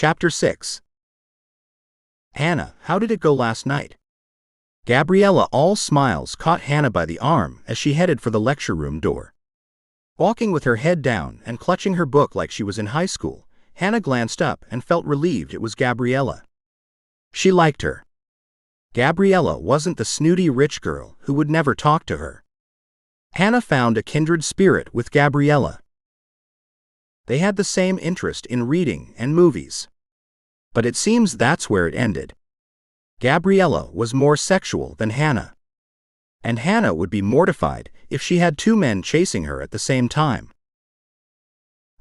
Chapter 6. Hannah, how did it go last night? Gabriella, all smiles, caught Hannah by the arm as she headed for the lecture room door. Walking with her head down and clutching her book like she was in high school, Hannah glanced up and felt relieved it was Gabriella. She liked her. Gabriella wasn't the snooty rich girl who would never talk to her. Hannah found a kindred spirit with Gabriella. They had the same interest in reading and movies. But it seems that's where it ended. Gabriella was more sexual than Hannah. And Hannah would be mortified if she had two men chasing her at the same time.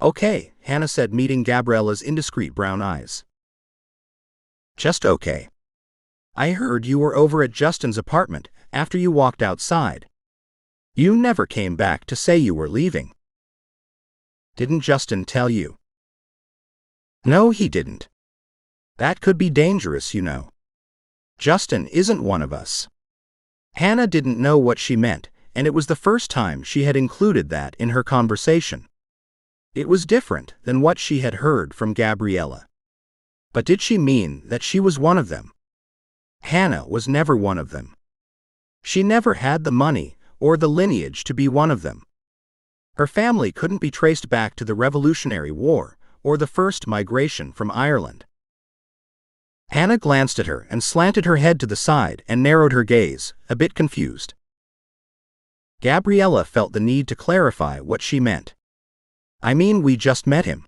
"Okay," Hannah said, meeting Gabriella's indiscreet brown eyes. "Just okay. I heard you were over at Justin's apartment after you walked outside. You never came back to say you were leaving. Didn't Justin tell you?" "No, he didn't. That could be dangerous, you know. Justin isn't one of us." Hannah didn't know what she meant, and it was the first time she had included that in her conversation. It was different than what she had heard from Gabriella. But did she mean that she was one of them? Hannah was never one of them. She never had the money or the lineage to be one of them. Her family couldn't be traced back to the Revolutionary War or the first migration from Ireland. Hannah glanced at her and slanted her head to the side and narrowed her gaze, a bit confused. Gabriella felt the need to clarify what she meant. "I mean, we just met him.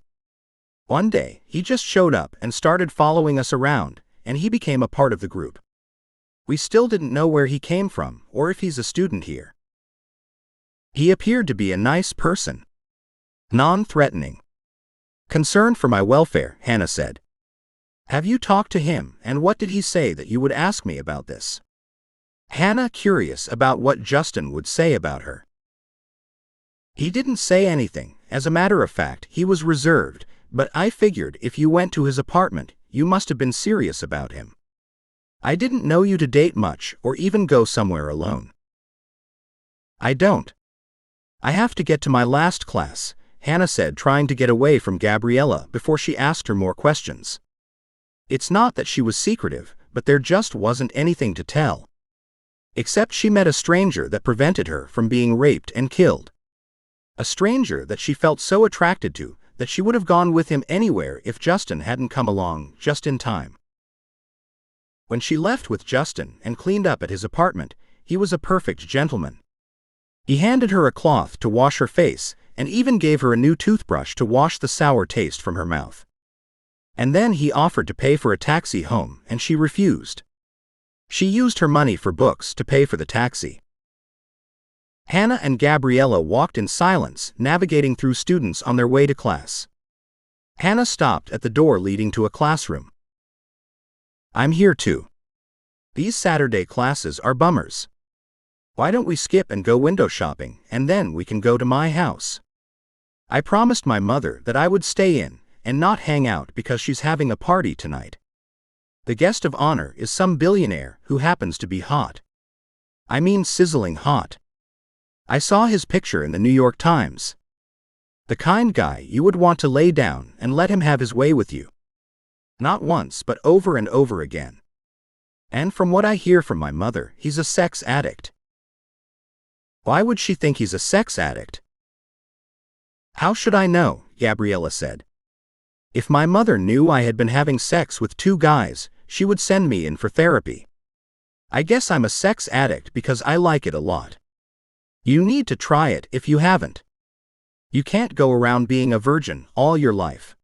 One day, he just showed up and started following us around, and he became a part of the group. We still didn't know where he came from or if he's a student here. He appeared to be a nice person. Non-threatening. Concerned for my welfare," Hannah said. "Have you talked to him, and what did he say that you would ask me about this?" Hannah, curious about what Justin would say about her. "He didn't say anything. As a matter of fact, he was reserved, but I figured if you went to his apartment, you must have been serious about him. I didn't know you to date much or even go somewhere alone." "I don't. I have to get to my last class," Hannah said, trying to get away from Gabriella before she asked her more questions. It's not that she was secretive, but there just wasn't anything to tell. Except she met a stranger that prevented her from being raped and killed. A stranger that she felt so attracted to that she would have gone with him anywhere if Justin hadn't come along just in time. When she left with Justin and cleaned up at his apartment, he was a perfect gentleman. He handed her a cloth to wash her face and even gave her a new toothbrush to wash the sour taste from her mouth. And then he offered to pay for a taxi home, and she refused. She used her money for books to pay for the taxi. Hannah and Gabriella walked in silence, navigating through students on their way to class. Hannah stopped at the door leading to a classroom. "I'm here too. These Saturday classes are bummers. Why don't we skip and go window shopping, and then we can go to my house? I promised my mother that I would stay in and not hang out because she's having a party tonight. The guest of honor is some billionaire who happens to be hot. I mean, sizzling hot. I saw his picture in the New York Times. The kind guy you would want to lay down and let him have his way with you. Not once, but over and over again. And from what I hear from my mother, he's a sex addict." "Why would she think he's a sex addict?" "How should I know?" Gabriella said. "If my mother knew I had been having sex with two guys, she would send me in for therapy. I guess I'm a sex addict because I like it a lot. You need to try it if you haven't. You can't go around being a virgin all your life.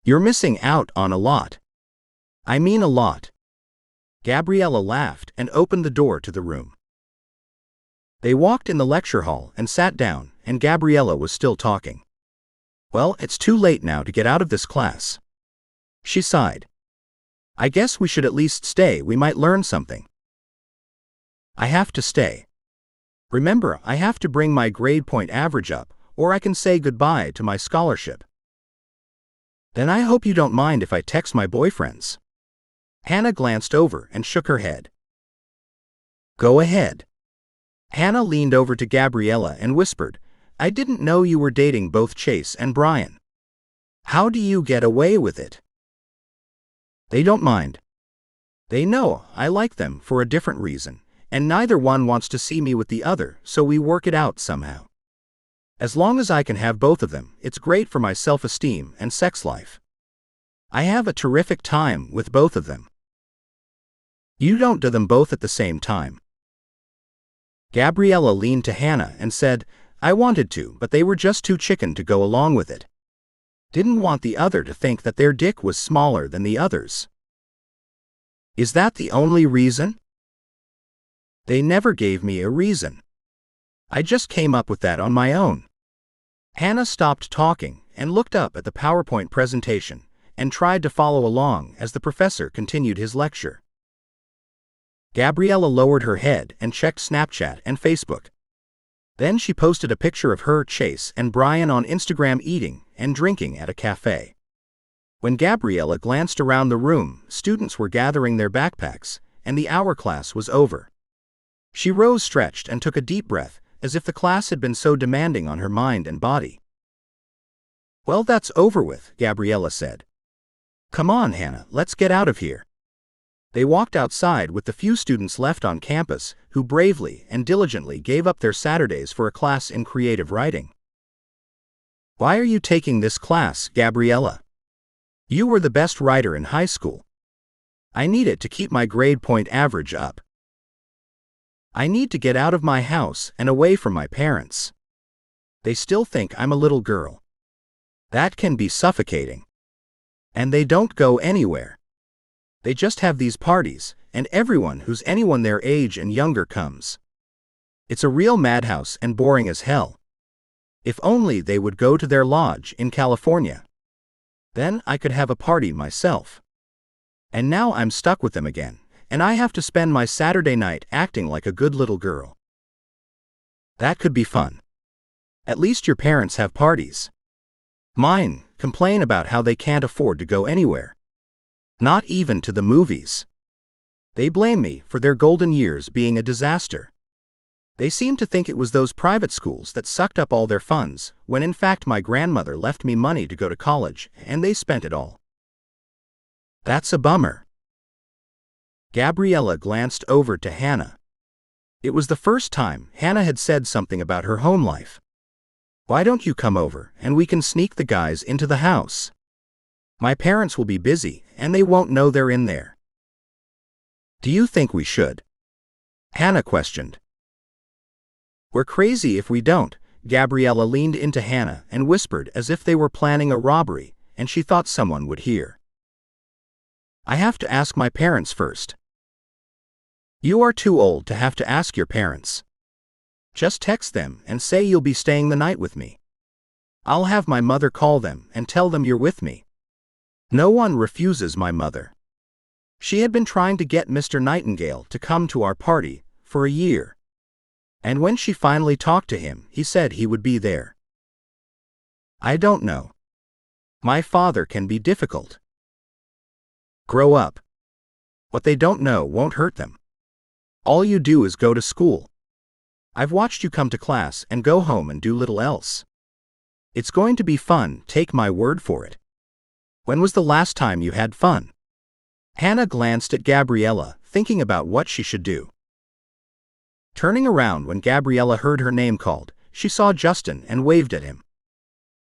You're missing out on a lot. I mean a lot." Gabriella laughed and opened the door to the room. They walked in the lecture hall and sat down, and Gabriella was still talking. "Well, it's too late now to get out of this class." She sighed. "I guess we should at least stay. We might learn something." "I have to stay. Remember, I have to bring my grade point average up, or I can say goodbye to my scholarship." "Then I hope you don't mind if I text my boyfriends." Hannah glanced over and shook her head. "Go ahead." Hannah leaned over to Gabriella and whispered, "I didn't know you were dating both Chase and Brian. How do you get away with it?" They don't mind. They know I like them for a different reason, and neither one wants to see me with the other, so we work it out somehow. As long as I can have both of them, it's great for my self-esteem and sex life. I have a terrific time with both of them. You don't do them both at the same time. Gabriella leaned to Hannah and said, I wanted to, but they were just too chicken to go along with it. Didn't want the other to think that their dick was smaller than the other's. Is that the only reason? They never gave me a reason. I just came up with that on my own. Hannah stopped talking and looked up at the PowerPoint presentation and tried to follow along as the professor continued his lecture. Gabriella lowered her head and checked Snapchat and Facebook. Then she posted a picture of her, Chase, and Brian on Instagram eating and drinking at a cafe. When Gabriella glanced around the room, students were gathering their backpacks, and the hour class was over. She rose, stretched, and took a deep breath, as if the class had been so demanding on her mind and body. Well, that's over with, Gabriella said. Come on, Hannah, let's get out of here. They walked outside with the few students left on campus who bravely and diligently gave up their Saturdays for a class in creative writing. Why are you taking this class, Gabriella? You were the best writer in high school. I need it to keep my grade point average up. I need to get out of my house and away from my parents. They still think I'm a little girl. That can be suffocating. And they don't go anywhere. They just have these parties, and everyone who's anyone their age and younger comes. It's a real madhouse and boring as hell. If only they would go to their lodge in California. Then I could have a party myself. And now I'm stuck with them again, and I have to spend my Saturday night acting like a good little girl. That could be fun. At least your parents have parties. Mine complain about how they can't afford to go anywhere. Not even to the movies. They blame me for their golden years being a disaster. They seem to think it was those private schools that sucked up all their funds, when in fact my grandmother left me money to go to college, and they spent it all. That's a bummer. Gabriella glanced over to Hannah. It was the first time Hannah had said something about her home life. Why don't you come over, and we can sneak the guys into the house? My parents will be busy, and they won't know they're in there. Do you think we should? Hannah questioned. We're crazy if we don't. Gabriella leaned into Hannah and whispered as if they were planning a robbery, and she thought someone would hear. I have to ask my parents first. You are too old to have to ask your parents. Just text them and say you'll be staying the night with me. I'll have my mother call them and tell them you're with me. No one refuses my mother. She had been trying to get Mr. Nightingale to come to our party for a year. And when she finally talked to him, he said he would be there. I don't know. My father can be difficult. Grow up. What they don't know won't hurt them. All you do is go to school. I've watched you come to class and go home and do little else. It's going to be fun, take my word for it. When was the last time you had fun? Hannah glanced at Gabriella, thinking about what she should do. Turning around when Gabriella heard her name called, she saw Justin and waved at him.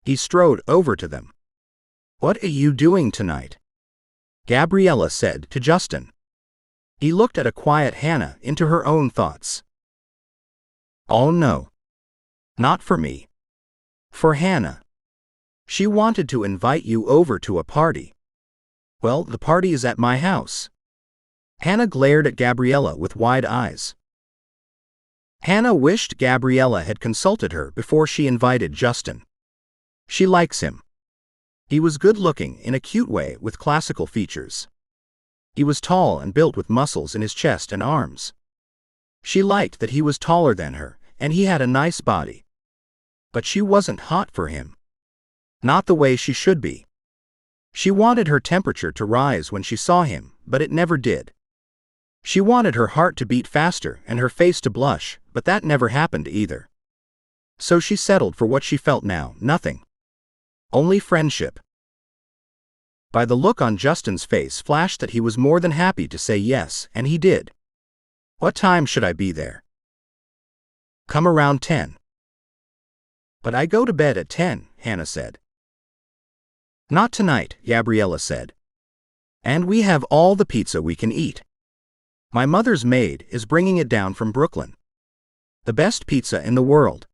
He strode over to them. What are you doing tonight? Gabriella said to Justin. He looked at a quiet Hannah into her own thoughts. Oh no. Not for me. For Hannah. She wanted to invite you over to a party. Well, the party is at my house. Hannah glared at Gabriella with wide eyes. Hannah wished Gabriella had consulted her before she invited Justin. She likes him. He was good-looking in a cute way with classical features. He was tall and built with muscles in his chest and arms. She liked that he was taller than her, and he had a nice body. But she wasn't hot for him. Not the way she should be. She wanted her temperature to rise when she saw him, but it never did. She wanted her heart to beat faster and her face to blush, but that never happened either. So she settled for what she felt now, nothing. Only friendship. By the look on Justin's face flashed that he was more than happy to say yes, and he did. What time should I be there? Come around 10. But I go to bed at 10, Hannah said. Not tonight, Gabriella said. And we have all the pizza we can eat. My mother's maid is bringing it down from Brooklyn. The best pizza in the world.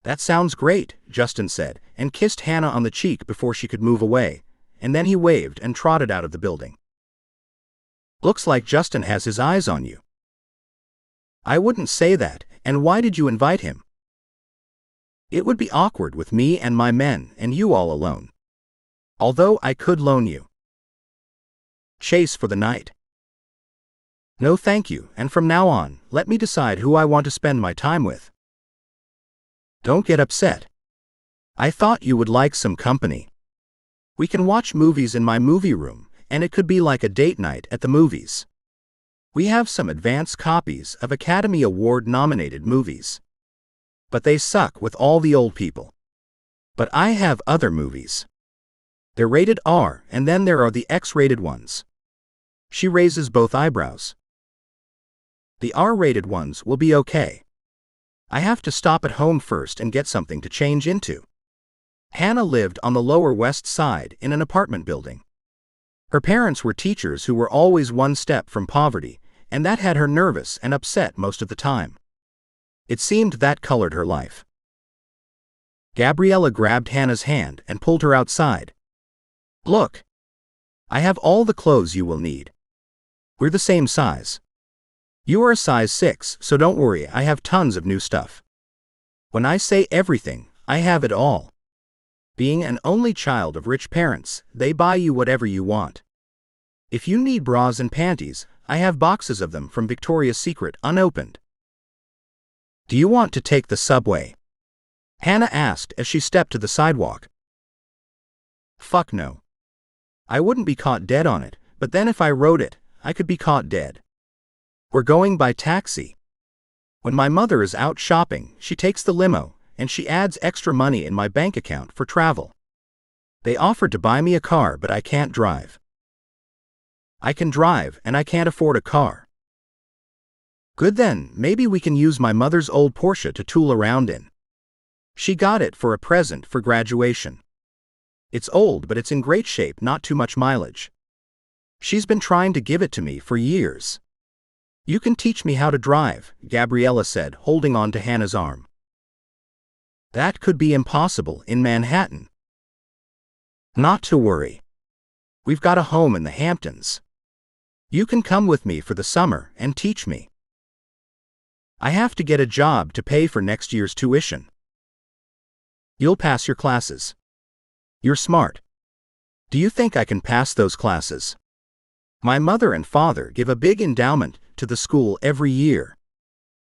That sounds great, Justin said, and kissed Hannah on the cheek before she could move away, and then he waved and trotted out of the building. Looks like Justin has his eyes on you. I wouldn't say that, and why did you invite him? It would be awkward with me and my men and you all alone. Although I could loan you. Chase for the night. No thank you, and from now on, let me decide who I want to spend my time with. Don't get upset. I thought you would like some company. We can watch movies in my movie room, and it could be like a date night at the movies. We have some advance copies of Academy Award-nominated movies. But they suck with all the old people. But I have other movies. They're rated R, and then there are the X-rated ones. She raises both eyebrows. The R-rated ones will be okay. I have to stop at home first and get something to change into. Hannah lived on the Lower West Side in an apartment building. Her parents were teachers who were always one step from poverty, and that had her nervous and upset most of the time. It seemed that colored her life. Gabriella grabbed Hannah's hand and pulled her outside. Look. I have all the clothes you will need. We're the same size. You are a size 6, so don't worry, I have tons of new stuff. When I say everything, I have it all. Being an only child of rich parents, they buy you whatever you want. If you need bras and panties, I have boxes of them from Victoria's Secret unopened. Do you want to take the subway? Hannah asked as she stepped to the sidewalk. Fuck no. I wouldn't be caught dead on it, but then if I rode it, I could be caught dead. We're going by taxi. When my mother is out shopping, she takes the limo, and she adds extra money in my bank account for travel. They offered to buy me a car, but I can't drive. I can drive, and I can't afford a car. Good then, maybe we can use my mother's old Porsche to tool around in. She got it for a present for graduation. It's old, but it's in great shape, not too much mileage. She's been trying to give it to me for years. You can teach me how to drive, Gabriella said, holding on to Hannah's arm. That could be impossible in Manhattan. Not to worry. We've got a home in the Hamptons. You can come with me for the summer and teach me. I have to get a job to pay for next year's tuition. You'll pass your classes. You're smart. Do you think I can pass those classes? My mother and father give a big endowment to the school every year.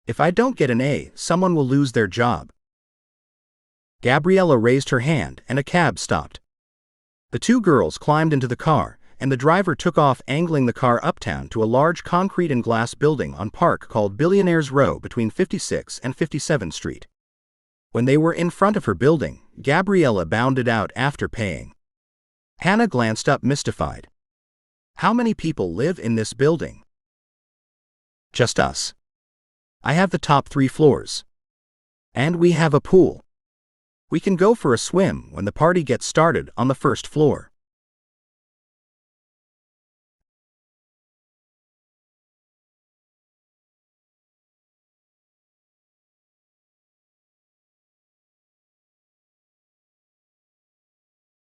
If I don't get an A, someone will lose their job. Gabriella raised her hand and a cab stopped. The two girls climbed into the car, and the driver took off, angling the car uptown to a large concrete and glass building on Park called Billionaires Row between 56th and 57th Street. When they were in front of her building, Gabriella bounded out after paying. Hannah glanced up mystified. How many people live in this building? Just us. I have the top 3 floors. And we have a pool. We can go for a swim when the party gets started on the first floor.